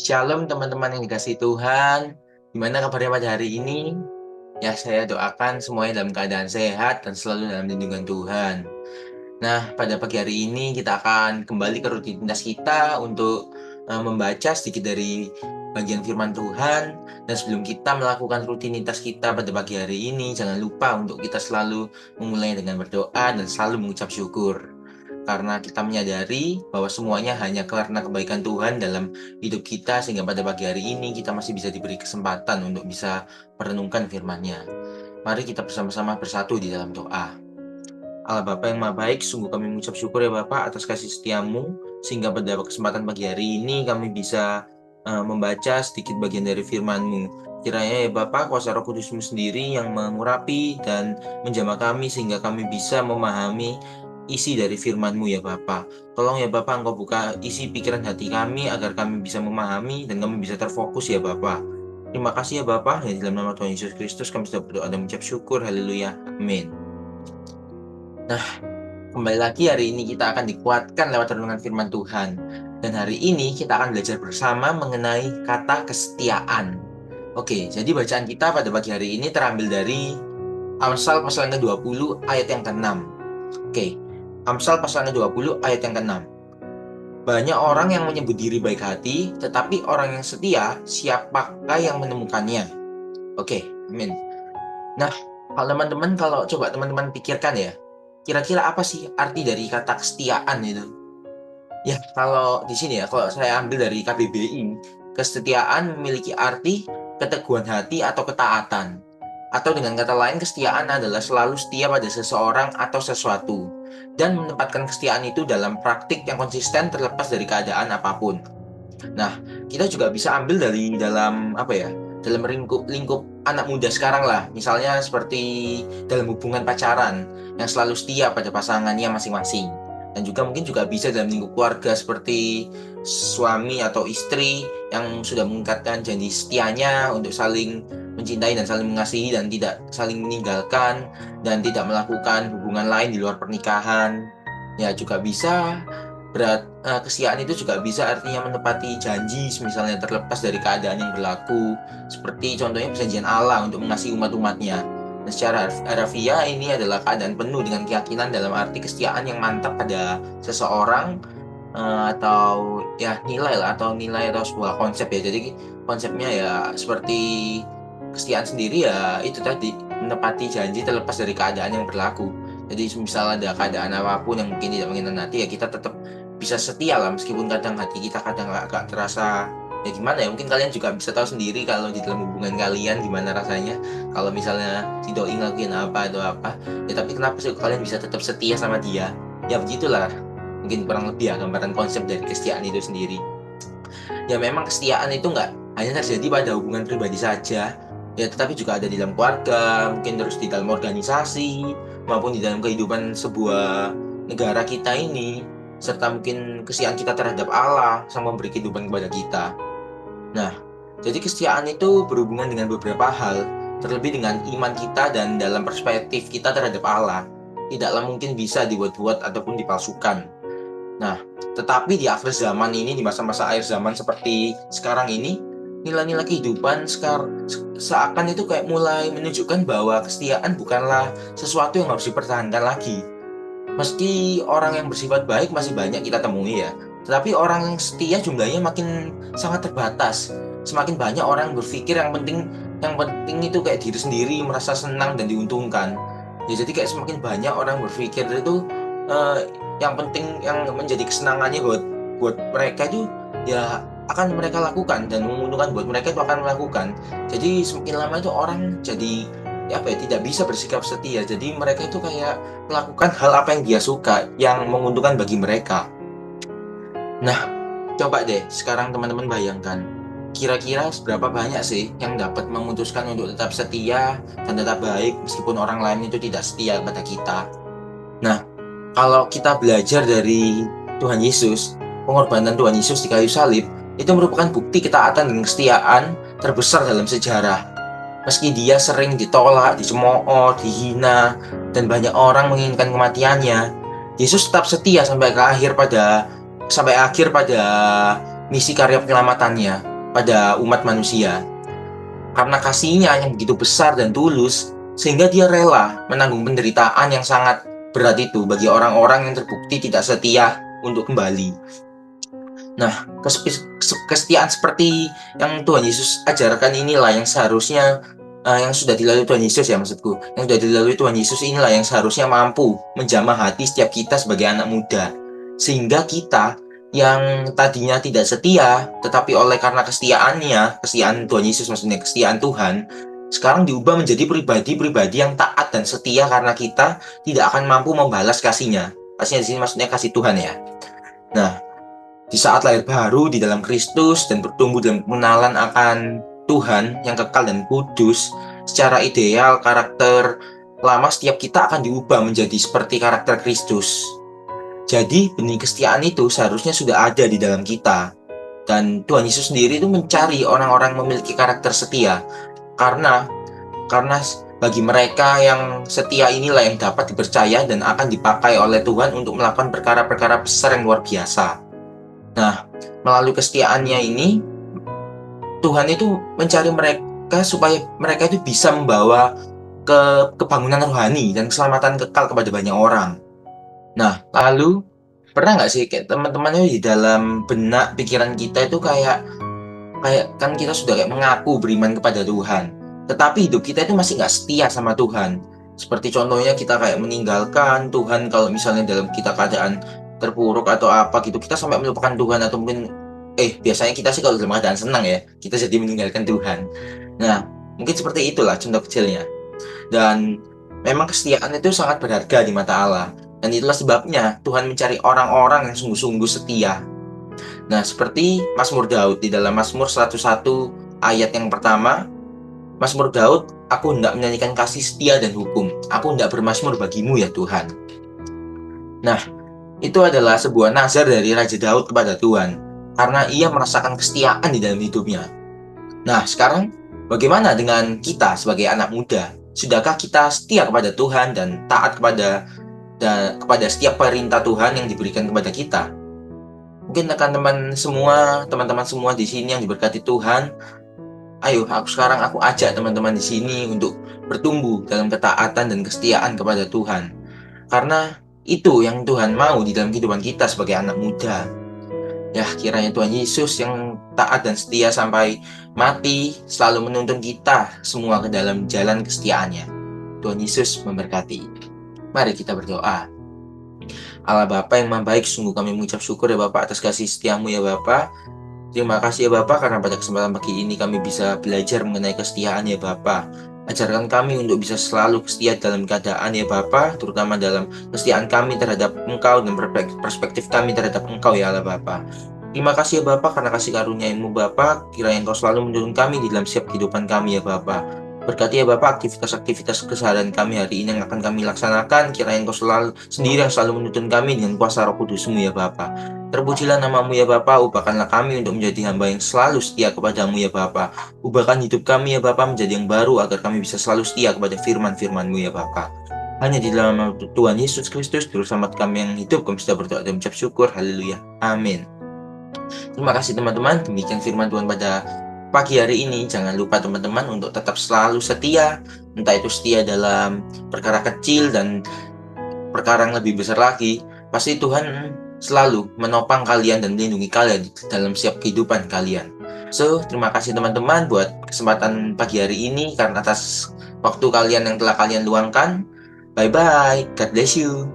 Shalom teman-teman yang dikasihi Tuhan. Gimana kabarnya pada hari ini? Ya, saya doakan semuanya dalam keadaan sehat dan selalu dalam lindungan Tuhan. Nah, pada pagi hari ini kita akan kembali ke rutinitas kita untuk membaca sedikit dari bagian firman Tuhan. Dan sebelum kita melakukan rutinitas kita pada pagi hari ini, jangan lupa untuk kita selalu memulai dengan berdoa dan selalu mengucap syukur. Karena kita menyadari bahwa semuanya hanya karena kebaikan Tuhan dalam hidup kita, sehingga pada pagi hari ini kita masih bisa diberi kesempatan untuk bisa merenungkan firman-Nya. Mari kita bersama-sama bersatu di dalam doa. Allah Bapa yang Maha Baik, sungguh kami mengucap syukur ya Bapa atas kasih setiamu, sehingga pada kesempatan pagi hari ini kami bisa membaca sedikit bagian dari firman-Mu. Kiranya ya Bapa, kuasa Roh Kudus-Mu sendiri yang mengurapi dan menjamah kami sehingga kami bisa memahami isi dari firman-Mu ya Bapa. Tolong ya Bapa, Engkau buka isi pikiran hati kami agar kami bisa memahami dan kami bisa terfokus ya Bapa. Terima kasih ya Bapa, ya dalam nama Tuhan Yesus Kristus kami sudah berdoa dan mengucap syukur. Haleluya. Amin. Nah, kembali lagi hari ini kita akan dikuatkan lewat renungan firman Tuhan. Dan hari ini kita akan belajar bersama mengenai kata kesetiaan. Oke, jadi bacaan kita pada pagi hari ini terambil dari Amsal pasal yang ke-20 ayat yang ke-6. Oke, Amsal pasal yang ke-20 ayat yang ke-6. Banyak orang yang menyebut diri baik hati, tetapi orang yang setia, siapakah yang menemukannya? Oke, amin. Nah, teman-teman, kalau coba teman-teman pikirkan ya, kira-kira apa sih arti dari kata kesetiaan itu? Ya, kalau di sini ya, kalau saya ambil dari KBBI, kesetiaan memiliki arti keteguhan hati atau ketaatan. Atau dengan kata lain, kesetiaan adalah selalu setia pada seseorang atau sesuatu, dan menempatkan kesetiaan itu dalam praktik yang konsisten terlepas dari keadaan apapun. Nah, kita juga bisa ambil dari dalam dalam lingkup anak muda sekarang lah. Misalnya seperti dalam hubungan pacaran yang selalu setia pada pasangannya masing-masing. Dan juga mungkin juga bisa dalam lingkup keluarga seperti suami atau istri yang sudah mengikatkan janji setianya untuk saling mencintai dan saling mengasihi dan tidak saling meninggalkan dan tidak melakukan hubungan lain di luar pernikahan. Ya, juga bisa kesetiaan itu juga bisa artinya menepati janji, misalnya terlepas dari keadaan yang berlaku, seperti contohnya perjanjian Allah untuk mengasihi umat-umatnya. Dan secara harfiah ini adalah keadaan penuh dengan keyakinan dalam arti kesetiaan yang mantap pada seseorang, atau ya nilai atau sebuah konsep ya. Jadi konsepnya ya seperti kesetiaan sendiri ya itu tadi, menepati janji terlepas dari keadaan yang berlaku. Jadi misal ada keadaan apapun yang mungkin tidak mengenakan hati, ya kita tetap bisa setia lah, meskipun kadang hati kita kadang agak terasa ya gimana ya, mungkin kalian juga bisa tahu sendiri kalau di dalam hubungan kalian gimana rasanya kalau misalnya si doi ngelakuin apa atau apa ya, tapi kenapa sih kalian bisa tetap setia sama dia? Ya begitulah, mungkin kurang lebih ya gambaran konsep dari kesetiaan itu sendiri. Ya memang kesetiaan itu nggak hanya terjadi pada hubungan pribadi saja, ya tetapi juga ada di dalam keluarga, mungkin terus di dalam organisasi, maupun di dalam kehidupan sebuah negara kita ini, serta mungkin kesetiaan kita terhadap Allah sang memberi kehidupan kepada kita. Nah, jadi kesetiaan itu berhubungan dengan beberapa hal, terlebih dengan iman kita dan dalam perspektif kita terhadap Allah. Tidaklah mungkin bisa dibuat-buat ataupun dipalsukan. Nah, tetapi di akhir zaman ini, di masa-masa akhir zaman seperti sekarang ini, nilai-nilai kehidupan seakan itu kayak mulai menunjukkan bahwa kesetiaan bukanlah sesuatu yang harus dipertahankan lagi. Meski orang yang bersifat baik masih banyak kita temui ya, tetapi orang yang setia jumlahnya makin sangat terbatas. Semakin banyak orang berpikir yang penting itu kayak diri sendiri, merasa senang dan diuntungkan. Ya, jadi kayak semakin banyak orang berpikir itu yang penting yang menjadi kesenangannya buat mereka itu ya akan mereka lakukan, dan menguntungkan buat mereka itu akan melakukan. Jadi semakin lama itu orang jadi tidak bisa bersikap setia. Jadi mereka itu kayak melakukan hal apa yang dia suka, yang menguntungkan bagi mereka. Nah, coba deh sekarang teman-teman bayangkan, kira-kira seberapa banyak sih yang dapat memutuskan untuk tetap setia dan tetap baik meskipun orang lain itu tidak setia pada kita. Nah, kalau kita belajar dari Tuhan Yesus, pengorbanan Tuhan Yesus di kayu salib itu merupakan bukti ketaatan dan kesetiaan terbesar dalam sejarah. Meski dia sering ditolak, dicemooh, dihina, dan banyak orang menginginkan kematiannya, Yesus tetap setia sampai akhir pada misi karya penyelamatannya. pada umat manusia. Karena kasihnya yang begitu besar dan tulus, sehingga dia rela menanggung penderitaan yang sangat berat itu bagi orang-orang yang terbukti tidak setia untuk kembali. Nah, kesetiaan seperti yang Tuhan Yesus ajarkan inilah yang seharusnya yang sudah dilalui Tuhan Yesus ya maksudku. Yang sudah dilalui Tuhan Yesus inilah yang seharusnya mampu menjamah hati setiap kita sebagai anak muda. Sehingga kita yang tadinya tidak setia, tetapi oleh karena kesetiaan Tuhan Yesus maksudnya kesetiaan Tuhan, sekarang diubah menjadi pribadi-pribadi yang taat dan setia karena kita tidak akan mampu membalas kasihnya. Kasihnya di sini maksudnya kasih Tuhan ya. Nah, di saat lahir baru di dalam Kristus dan bertumbuh dalam pengenalan akan Tuhan yang kekal dan kudus, secara ideal karakter lama setiap kita akan diubah menjadi seperti karakter Kristus. Jadi benih kesetiaan itu seharusnya sudah ada di dalam kita. Dan Tuhan Yesus sendiri itu mencari orang-orang memiliki karakter setia. Karena bagi mereka yang setia inilah yang dapat dipercaya dan akan dipakai oleh Tuhan untuk melakukan perkara-perkara besar yang luar biasa. Nah, melalui kesetiaannya ini, Tuhan itu mencari mereka supaya mereka itu bisa membawa kebangunan rohani dan keselamatan kekal kepada banyak orang. Nah, lalu pernah nggak sih kayak teman-teman di dalam benak pikiran kita itu kayak kan kita sudah kayak mengaku beriman kepada Tuhan, tetapi hidup kita itu masih nggak setia sama Tuhan. Seperti contohnya kita kayak meninggalkan Tuhan kalau misalnya dalam kita keadaan terpuruk atau apa gitu, kita sampai melupakan Tuhan atau mungkin biasanya kita sih kalau dalam keadaan senang ya, kita jadi meninggalkan Tuhan. Nah, mungkin seperti itulah contoh kecilnya. Dan memang kesetiaan itu sangat berharga di mata Allah. Dan itulah sebabnya Tuhan mencari orang-orang yang sungguh-sungguh setia. Nah, seperti Mazmur Daud di dalam Mazmur 101 ayat yang pertama, Mazmur Daud, aku hendak menyanyikan kasih setia dan hukum. Aku hendak bermazmur bagimu ya Tuhan. Nah, itu adalah sebuah nazar dari Raja Daud kepada Tuhan, karena ia merasakan kesetiaan di dalam hidupnya. Nah, sekarang bagaimana dengan kita sebagai anak muda? Sudahkah kita setia kepada Tuhan dan taat kepada setiap perintah Tuhan yang diberikan kepada kita? Mungkin teman-teman semua di sini yang diberkati Tuhan, ayo aku ajak teman-teman di sini untuk bertumbuh dalam ketaatan dan kesetiaan kepada Tuhan. Karena itu yang Tuhan mau di dalam kehidupan kita sebagai anak muda. Ya, kiranya Tuhan Yesus yang taat dan setia sampai mati selalu menuntun kita semua ke dalam jalan kesetiaannya. Tuhan Yesus memberkati. Mari kita berdoa. Allah Bapa yang Maha Baik, sungguh kami mengucap syukur ya Bapa atas kasih setiamu ya Bapa. Terima kasih ya Bapa karena pada kesempatan pagi ini kami bisa belajar mengenai kesetiaan ya Bapa. Ajarkan kami untuk bisa selalu setia dalam keadaan ya Bapa, terutama dalam kesetiaan kami terhadap Engkau dan perspektif kami terhadap Engkau ya Allah Bapa. Terima kasih ya Bapa karena kasih karunia-Mu Bapa, kiranya Engkau selalu menuntun kami di dalam setiap kehidupan kami ya Bapa. Berkati ya Bapa aktivitas-aktivitas keseharian kami hari ini yang akan kami laksanakan, kiranya Engkau sendiri yang selalu menuntun kami dengan kuasa Roh Kudus-Mu ya Bapa. Terpujilah nama-Mu ya Bapa, ubahkanlah kami untuk menjadi hamba yang selalu setia kepada-Mu ya Bapa. Ubahkan hidup kami ya Bapa menjadi yang baru agar kami bisa selalu setia kepada firman-Firman-Mu ya Bapa. Hanya di dalam nama Tuhan Yesus Kristus, Juru Selamat kami yang hidup, kami sudah berdoa dan mengucap syukur. Haleluya. Amin. Terima kasih teman-teman, demikian firman Tuhan pada pagi hari ini. Jangan lupa teman-teman untuk tetap selalu setia, entah itu setia dalam perkara kecil dan perkara yang lebih besar lagi. Pasti Tuhan selalu menopang kalian dan melindungi kalian dalam setiap kehidupan kalian. So, terima kasih teman-teman buat kesempatan pagi hari ini karena atas waktu kalian yang telah kalian luangkan. Bye-bye. God bless you.